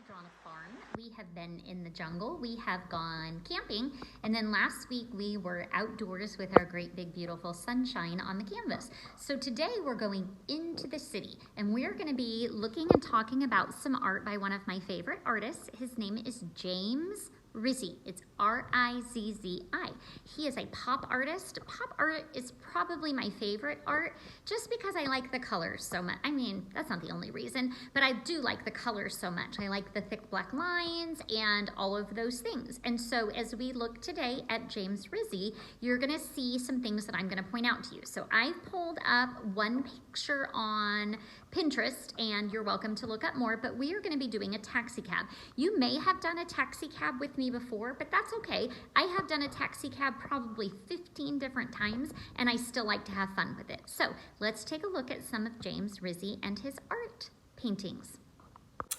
drawn a farm. We have been in the jungle. We have gone camping. And then last week we were outdoors with our great big beautiful sunshine on the canvas. So today we're going into the city and we're going to be looking and talking about some art by one of my favorite artists. His name is James Rizzi. It's R-I-Z-Z-I. He is a pop artist. Pop art is probably my favorite art just because I like the colors so much. I mean, that's not the only reason, but I do like the colors so much. I like the thick black lines and all of those things. And so as we look today at James Rizzi, you're gonna see some things that I'm gonna point out to you. So I've pulled up one picture on Pinterest, and you're welcome to look up more, but we are gonna be doing a taxi cab. You may have done a taxi cab with me before, but that's okay. I have done a taxi cab probably 15 different times, and I still like to have fun with it. So let's take a look at some of James Rizzi and his art paintings.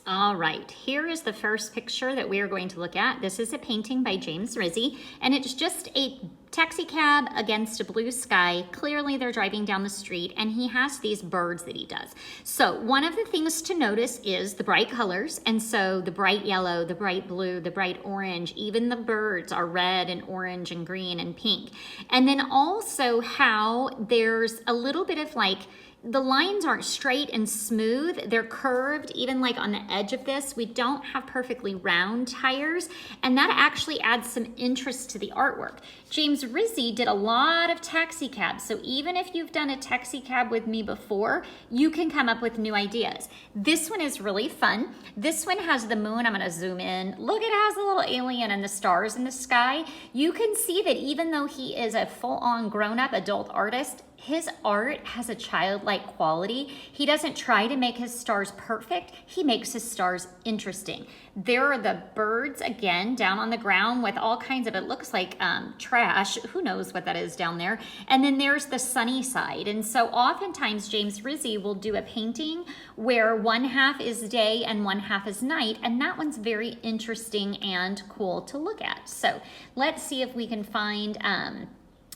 All right, here is the first picture that we are going to look at. This is a painting by James Rizzi, and it's just a taxi cab against a blue sky. Clearly they're driving down the street, and he has these birds that he does. So one of the things to notice is the bright colors, and so the bright yellow, the bright blue, the bright orange, even the birds are red and orange and green and pink. And then also how there's a little bit of like, the lines aren't straight and smooth, they're curved, even like on the edge of this. We don't have perfectly round tires, and that actually adds some interest to the artwork. James Rizzi did a lot of taxi cabs, so even if you've done a taxi cab with me before, you can come up with new ideas. This one is really fun. This one has the moon. I'm gonna zoom in. Look, it has a little alien and the stars in the sky. You can see that even though he is a full-on grown-up adult artist, his art has a childlike quality. He doesn't try to make his stars perfect. He makes his stars interesting. There are the birds, again, down on the ground with all kinds of, it looks like trash. Who knows what that is down there? And then there's the sunny side. And so oftentimes James Rizzi will do a painting where one half is day and one half is night. And that one's very interesting and cool to look at. So let's see if we can find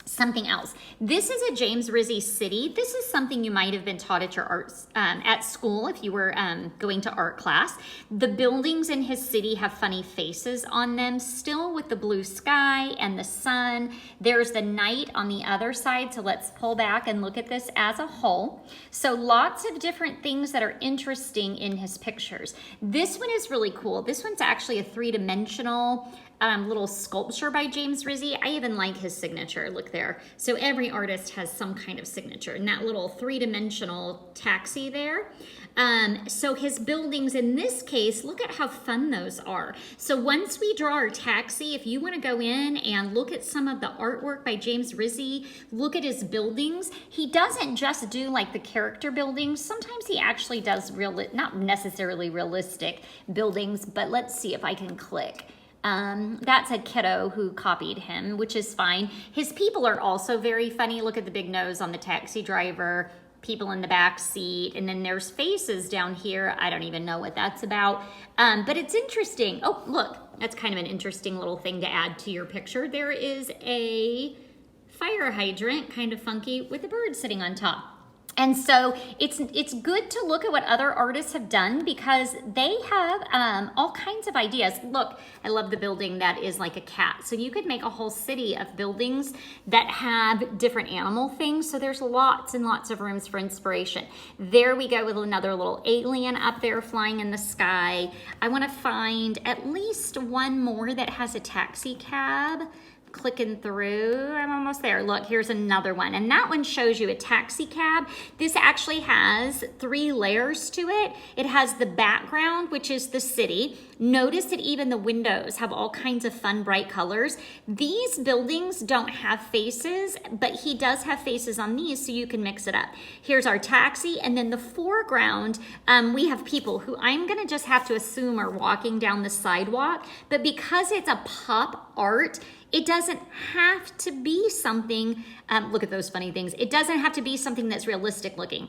something else. This is a James Rizzi city. This is something you might have been taught at your arts at school if you were going to art class. The buildings in his city have funny faces on them, still with the blue sky and the sun. There's the night on the other side. So let's pull back and look at this as a whole. So lots of different things that are interesting in his pictures. This one is really cool. This one's actually a three-dimensional little sculpture by James Rizzi. I even like his signature. Look there. So every artist has some kind of signature, and that little three-dimensional taxi there. So his buildings in this case, look at how fun those are. So once we draw our taxi, if you want to go in and look at some of the artwork by James Rizzi, look at his buildings. He doesn't just do like the character buildings. Sometimes he actually does not necessarily realistic buildings, but let's see if I can click. That's a kiddo who copied him, which is fine. His people are also very funny. Look at the big nose on the taxi driver, people in the back seat, and then there's faces down here. I don't even know what that's about, but it's interesting. Oh, look, that's kind of an interesting little thing to add to your picture. There is a fire hydrant, kind of funky, with a bird sitting on top. And so it's good to look at what other artists have done because they have all kinds of ideas. Look, I love the building that is like a cat. So you could make a whole city of buildings that have different animal things. So there's lots and lots of rooms for inspiration. There we go with another little alien up there flying in the sky. I want to find at least one more that has a taxi cab. Clicking through, I'm almost there. Look, here's another one, and that one shows you a taxi cab. This actually has 3 layers to it. It has the background, which is the city. Notice that even the windows have all kinds of fun, bright colors. These buildings don't have faces, but he does have faces on these, so you can mix it up. Here's our taxi, and then the foreground, we have people who I'm gonna just have to assume are walking down the sidewalk, but because it's a pop art, it doesn't have to be something, look at those funny things. It doesn't have to be something that's realistic looking.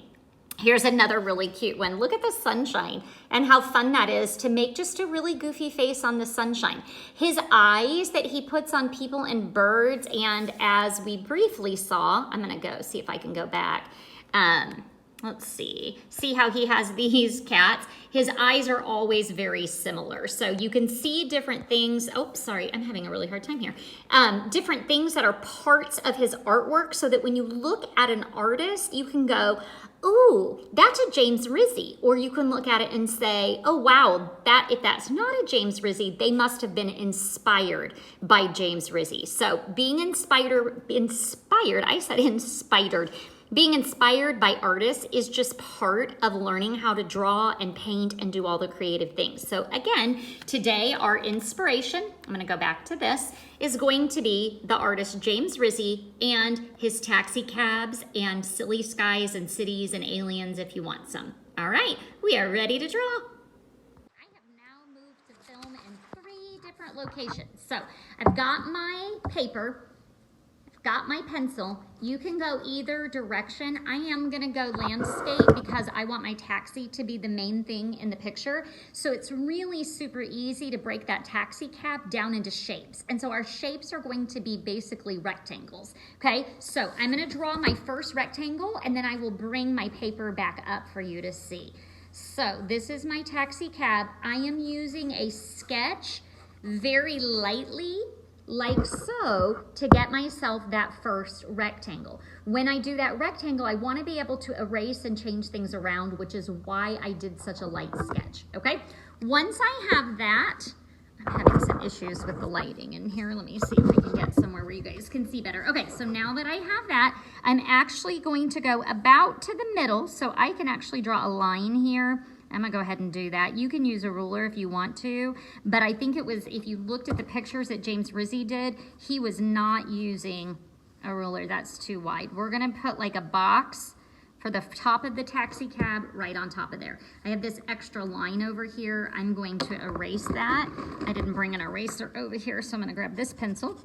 Here's another really cute one. Look at the sunshine and how fun that is to make just a really goofy face on the sunshine. His eyes that he puts on people and birds, and as we briefly saw, I'm gonna go see if I can go back. let's see how he has these cats. His eyes are always very similar. So you can see different things. Oh, sorry, I'm having a really hard time here. Different things that are parts of his artwork so that when you look at an artist, you can go, ooh, that's a James Rizzi. Or you can look at it and say, oh, wow, if that's not a James Rizzi, they must have been inspired by James Rizzi. So being inspired, I said inspired. Being inspired by artists is just part of learning how to draw and paint and do all the creative things. So again, today our inspiration, I'm gonna go back to this, is going to be the artist James Rizzi and his taxi cabs and silly skies and cities and aliens if you want some. All right, we are ready to draw. I have now moved to film in 3 different locations. So I've got my paper, got my pencil. You can go either direction. I am gonna go landscape because I want my taxi to be the main thing in the picture. So it's really super easy to break that taxi cab down into shapes. And so our shapes are going to be basically rectangles, okay? So I'm gonna draw my first rectangle and then I will bring my paper back up for you to see. So this is my taxi cab. I am using a sketch very lightly, like so, to get myself that first rectangle. When I do that rectangle, I want to be able to erase and change things around, which is why I did such a light sketch, okay? Once I have that, I'm having some issues with the lighting in here. Let me see if I can get somewhere where you guys can see better. Okay, so now that I have that, I'm actually going to go about to the middle, so I can actually draw a line here. I'm gonna go ahead and do that. You can use a ruler if you want to, but I think it was, if you looked at the pictures that James Rizzi did, he was not using a ruler. That's too wide. We're gonna put like a box for the top of the taxi cab right on top of there. I have this extra line over here. I'm going to erase that. I didn't bring an eraser over here, so I'm gonna grab this pencil.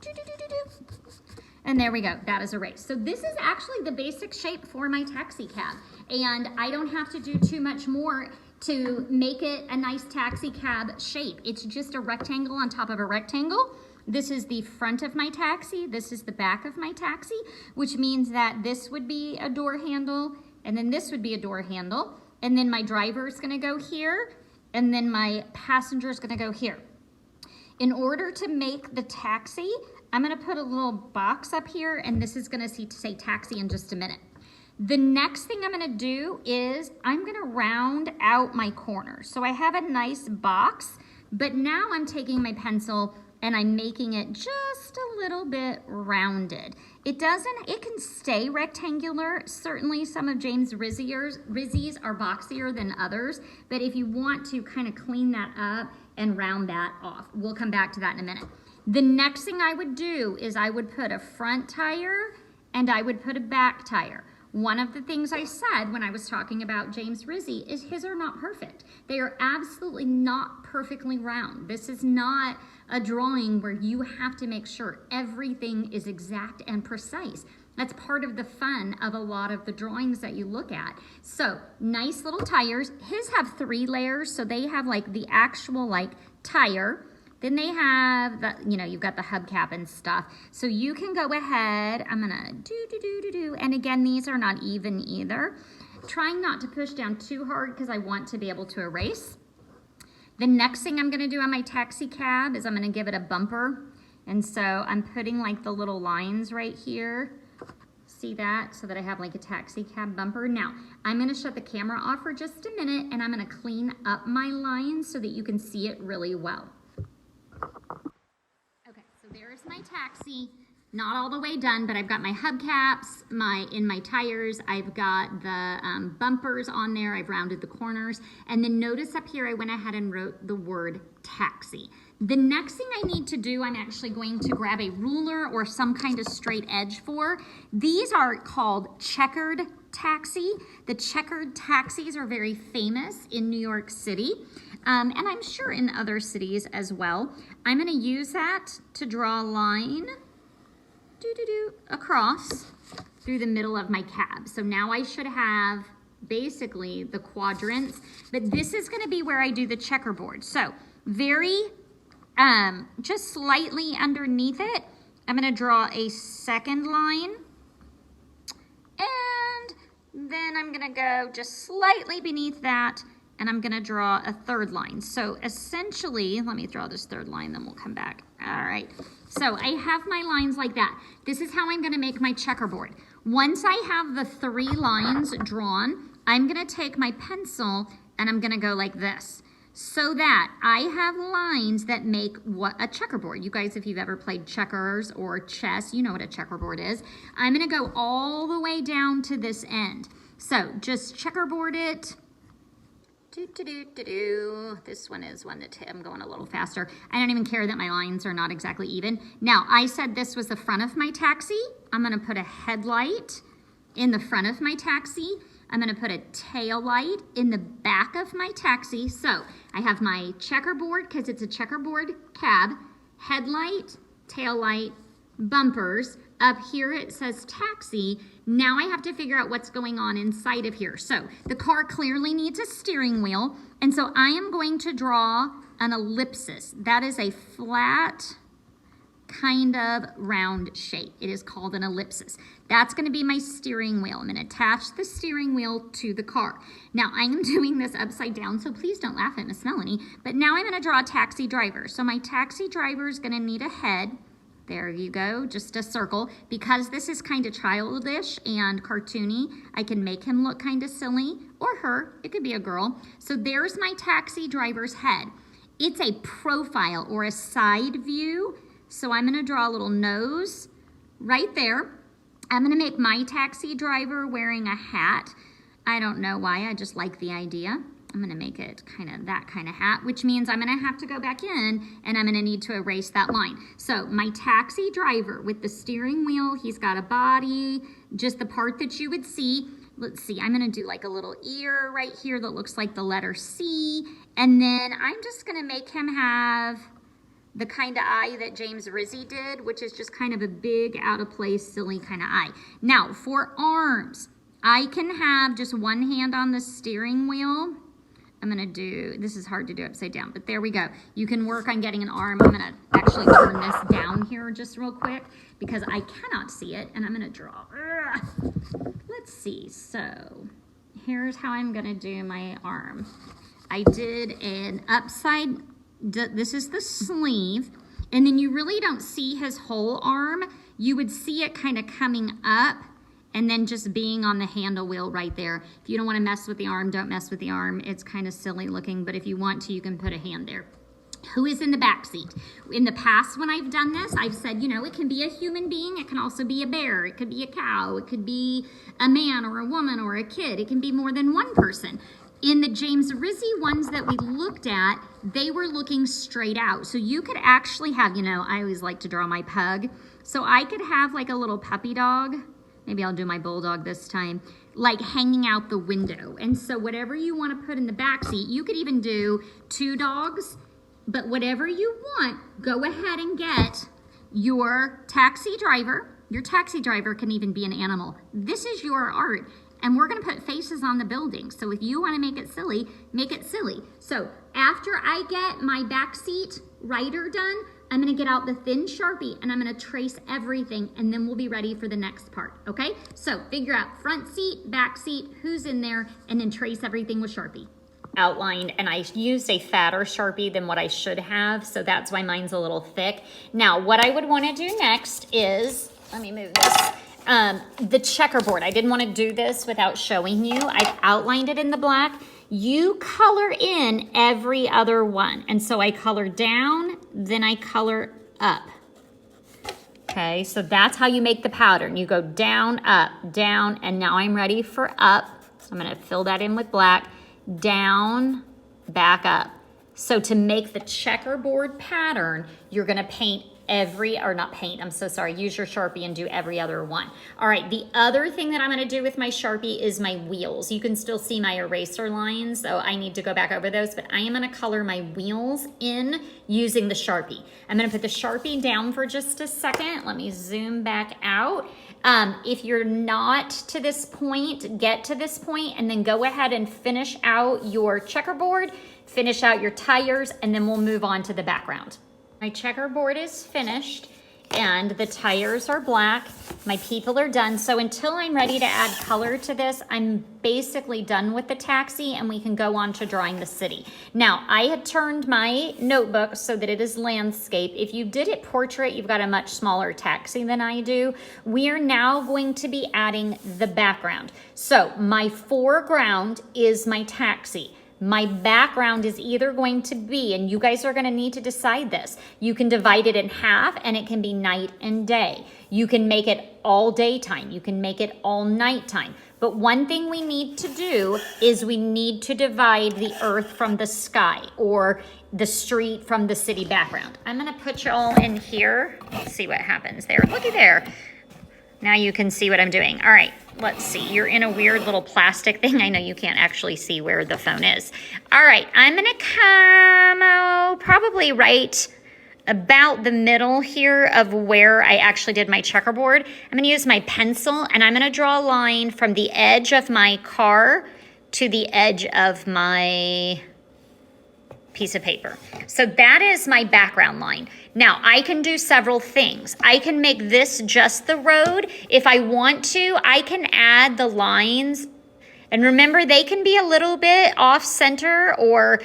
And there we go, that is erased. So this is actually the basic shape for my taxi cab. And I don't have to do too much more to make it a nice taxi cab shape. It's just a rectangle on top of a rectangle. This is the front of my taxi. This is the back of my taxi, which means that this would be a door handle, and then this would be a door handle, and then my driver is gonna go here, and then my passenger is gonna go here. In order to make the taxi, I'm gonna put a little box up here, and this is gonna say taxi in just a minute. The next thing I'm gonna do is I'm gonna round out my corners. So I have a nice box, but now I'm taking my pencil and I'm making it just a little bit rounded. It can stay rectangular. Certainly some of James Rizzi's are boxier than others, but if you want to kind of clean that up and round that off, we'll come back to that in a minute. The next thing I would do is I would put a front tire and I would put a back tire. One of the things I said when I was talking about James Rizzi is his are not perfect. They are absolutely not perfectly round. This is not a drawing where you have to make sure everything is exact and precise. That's part of the fun of a lot of the drawings that you look at. So nice little tires. His have 3 layers, so they have like the actual like tire. Then they have the, you've got the hubcap and stuff. So you can go ahead, I'm gonna do. And again, these are not even either. Trying not to push down too hard because I want to be able to erase. The next thing I'm gonna do on my taxi cab is I'm gonna give it a bumper. And so I'm putting like the little lines right here. See that? So that I have like a taxi cab bumper. Now, I'm gonna shut the camera off for just a minute and I'm gonna clean up my lines so that you can see it really well. Okay, so there's my taxi. Not all the way done, but I've got my hubcaps, in my tires. I've got the bumpers on there. I've rounded the corners. And then notice up here, I went ahead and wrote the word taxi. The next thing I need to do, I'm actually going to grab a ruler or some kind of straight edge for. These are called checkered taxi. The checkered taxis are very famous in New York City. And I'm sure in other cities as well. I'm gonna use that to draw a line across through the middle of my cab. So now I should have basically the quadrants, but this is gonna be where I do the checkerboard. So just slightly underneath it, I'm gonna draw a second line. And then I'm gonna go just slightly beneath that, and I'm gonna draw a third line. So essentially, let me draw this third line, then we'll come back. All right, so I have my lines like that. This is how I'm gonna make my checkerboard. Once I have the 3 lines drawn, I'm gonna take my pencil and I'm gonna go like this, so that I have lines that make what a checkerboard. You guys, if you've ever played checkers or chess, you know what a checkerboard is. I'm gonna go all the way down to this end. So just checkerboard it. This one is one that I'm going a little faster. I don't even care that my lines are not exactly even. Now, I said this was the front of my taxi. I'm gonna put a headlight in the front of my taxi. I'm gonna put a tail light in the back of my taxi. So I have my checkerboard, because it's a checkerboard cab, headlight, tail light, bumpers. Up here it says taxi. Now I have to figure out what's going on inside of here. So the car clearly needs a steering wheel, and so I am going to draw an ellipsis. That is a flat kind of round shape. It is called an ellipsis. That's going to be my steering wheel. I'm going to attach the steering wheel to the car. Now I am doing this upside down, so please don't laugh at Miss Melanie, but now I'm going to draw a taxi driver. So my taxi driver is going to need a head. There you go, just a circle. Because this is kind of childish and cartoony, I can make him look kind of silly, or her, it could be a girl. So there's my taxi driver's head. It's a profile or a side view. So I'm gonna draw a little nose right there. I'm gonna make my taxi driver wearing a hat. I don't know why, I just like the idea. I'm gonna make it kind of that kind of hat, which means I'm gonna have to go back in and I'm gonna need to erase that line. So my taxi driver with the steering wheel, he's got a body, just the part that you would see. Let's see, I'm gonna do like a little ear right here that looks like the letter C. And then I'm just gonna make him have the kind of eye that James Rizzi did, which is just kind of a big, out of place, silly kind of eye. Now for arms, I can have just one hand on the steering wheel. I'm gonna do, this is hard to do upside down, but there we go. You can work on getting an arm. I'm gonna actually turn this down here just real quick because I cannot see it, and I'm gonna draw. Let's see, so here's how I'm gonna do my arm. I did an upside, this is the sleeve, and then you really don't see his whole arm. You would see it kind of coming up and then just being on the handle wheel right there. If you don't want to mess with the arm, don't mess with the arm. It's kind of silly looking, but if you want to, you can put a hand there. Who is in the back seat? In the past, when I've done this, I've said, you know, it can be a human being, it can also be a bear, it could be a cow, it could be a man or a woman or a kid, it can be more than one person. In the James Rizzi ones that we looked at, they were looking straight out. So you could actually have, you know, I always like to draw my pug. So I could have like a little puppy dog. Maybe I'll do my bulldog this time, like hanging out the window. And so whatever you want to put in the back seat, you could even do 2 dogs, but whatever you want, go ahead and get your taxi driver. Your taxi driver can even be an animal. This is your art. And we're gonna put faces on the building. So if you wanna make it silly, make it silly. So after I get my backseat rider done, I'm gonna get out the thin Sharpie and I'm gonna trace everything, and then we'll be ready for the next part, okay? So figure out front seat, back seat, who's in there, and then trace everything with Sharpie. Outlined, and I used a fatter Sharpie than what I should have, so that's why mine's a little thick. Now, what I would wanna do next is, let me move this. The checkerboard. I didn't want to do this without showing you. I've outlined it in the black. You color in every other one. And so I color down, then I color up. Okay, so that's how you make the pattern. You go down, and now I'm ready for up. So I'm going to fill that in with black. Down, back up. So to make the checkerboard pattern, you're going to paint use your Sharpie and do every other one. All right, the other thing that I'm gonna do with my Sharpie is my wheels. You can still see my eraser lines, so I need to go back over those, but I am gonna color my wheels in using the Sharpie. I'm gonna put the Sharpie down for just a second. Let me zoom back out. If you're not to this point, get to this point, and then go ahead and finish out your checkerboard, finish out your tires, and then we'll move on to the background. My checkerboard is finished. and the tires are black. My people are done. So until I'm ready to add color to this, I'm basically done with the taxi and we can go on to drawing the city. Now, I had turned my notebook so that it is landscape. If you did it portrait, you've got a much smaller taxi than I do. We are now going to be adding the background. So my foreground is my taxi. My background is either going to be, and you guys are going to need to decide this, you can divide it in half and it can be night and day. You can make it all daytime. You can make it all nighttime. But one thing we need to do is we need to divide the earth from the sky or the street from the city background. I'm going to put you all in here. Let's see what happens there. Looky there. Now you can see what I'm doing. All right, let's see. You're in a weird little plastic thing. I know you can't actually see where the phone is. All right, I'm gonna come probably right about the middle here of where I actually did my checkerboard. I'm gonna use my pencil and I'm gonna draw a line from the edge of my car to the edge of my piece of paper. So that is my background line. Now I can do several things. I can make this just the road. If I want to, I can add the lines. And remember, they can be a little bit off center or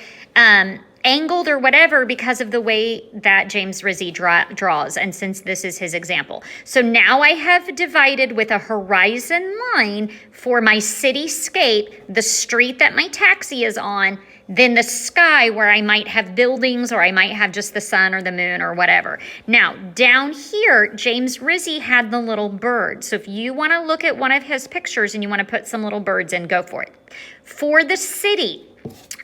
angled or whatever because of the way that James Rizzi draws. And since this is his example. So now I have divided with a horizon line for my cityscape, the street that my taxi is on, then the sky where I might have buildings or I might have just the sun or the moon or whatever. Now, down here, James Rizzi had the little bird. So if you want to look at one of his pictures and you want to put some little birds in, go for it. For the city,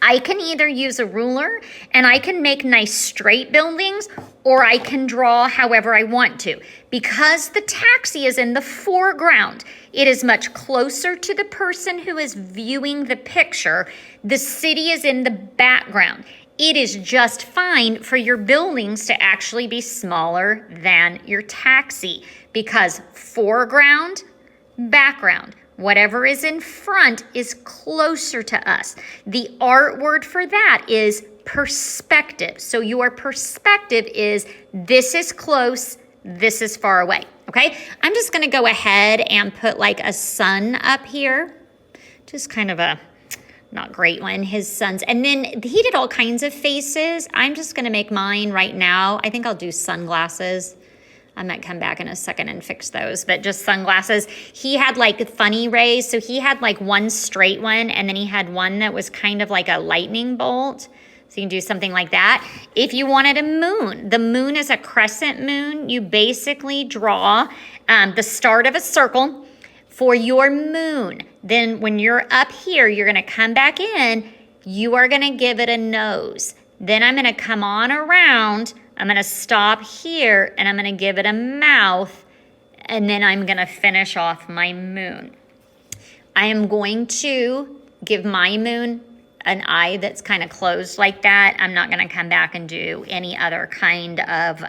I can either use a ruler and I can make nice straight buildings, or I can draw however I want to. Because the taxi is in the foreground, it is much closer to the person who is viewing the picture. The city is in the background. It is just fine for your buildings to actually be smaller than your taxi because foreground, background. Whatever is in front is closer to us. The art word for that is perspective. So your perspective is this is close, this is far away, okay? I'm just gonna go ahead and put like a sun up here. Just kind of a not great one, his son's. And then he did all kinds of faces. I'm just gonna make mine right now. I think I'll do sunglasses. I might come back in a second and fix those, but just sunglasses. He had like funny rays. So he had like one straight one and then he had one that was kind of like a lightning bolt. So you can do something like that. If you wanted a moon, the moon is a crescent moon. You basically draw the start of a circle for your moon. Then when you're up here, you're gonna come back in, you are gonna give it a nose. Then I'm gonna come on around, I'm gonna stop here and I'm gonna give it a mouth, and then I'm gonna finish off my moon. I am going to give my moon an eye that's kind of closed like that. I'm not gonna come back and do any other kind of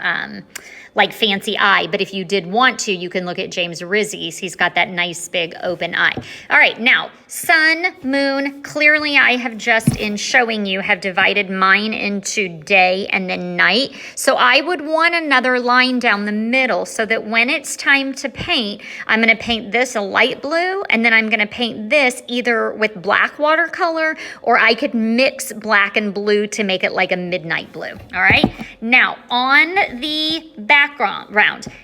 like fancy eye, but if you did want to, you can look at James Rizzi's. He's got that nice big open eye. All right, now sun, moon, clearly I have just in showing you have divided mine into day and then night. So I would want another line down the middle so that when it's time to paint, I'm gonna paint this a light blue and then I'm gonna paint this either with black watercolor or I could mix black and blue to make it like a midnight blue, all right? Now on the background,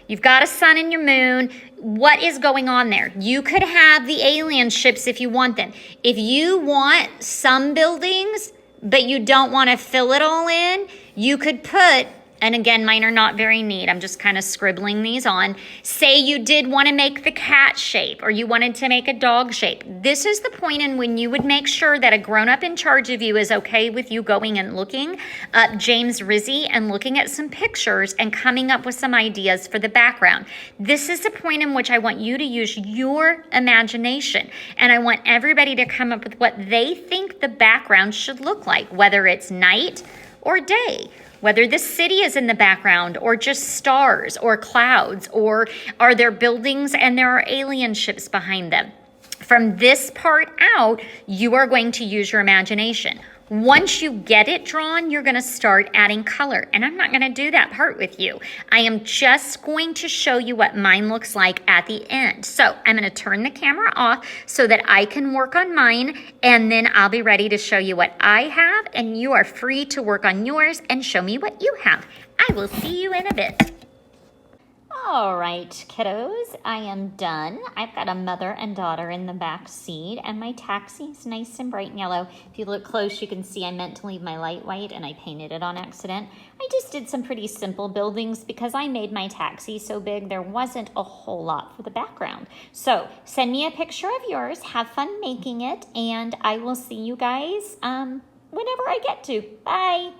you've got a sun and your moon. What is going on there? You could have the alien ships if you want them. If you want some buildings, but you don't want to fill it all in, you could put, and again, mine are not very neat. I'm just kind of scribbling these on. Say you did want to make the cat shape or you wanted to make a dog shape. This is the point in when you would make sure that a grown-up in charge of you is okay with you going and looking up James Rizzi and looking at some pictures and coming up with some ideas for the background. This is the point in which I want you to use your imagination and I want everybody to come up with what they think the background should look like, whether it's night or day. Whether the city is in the background or just stars or clouds, or are there buildings and there are alien ships behind them. From this part out, you are going to use your imagination. once you get it drawn, you're gonna start adding color. And I'm not gonna do that part with you. I am just going to show you what mine looks like at the end. So I'm gonna turn the camera off so that I can work on mine, and then I'll be ready to show you what I have, and you are free to work on yours and show me what you have. I will see you in a bit. All right, kiddos, I am done. I've got a mother and daughter in the back seat, and my taxi is nice and bright and yellow. If you look close, you can see I meant to leave my light white, and I painted it on accident. I just did some pretty simple buildings because I made my taxi so big there wasn't a whole lot for the background. So send me a picture of yours, have fun making it, and I will see you guys whenever I get to. Bye.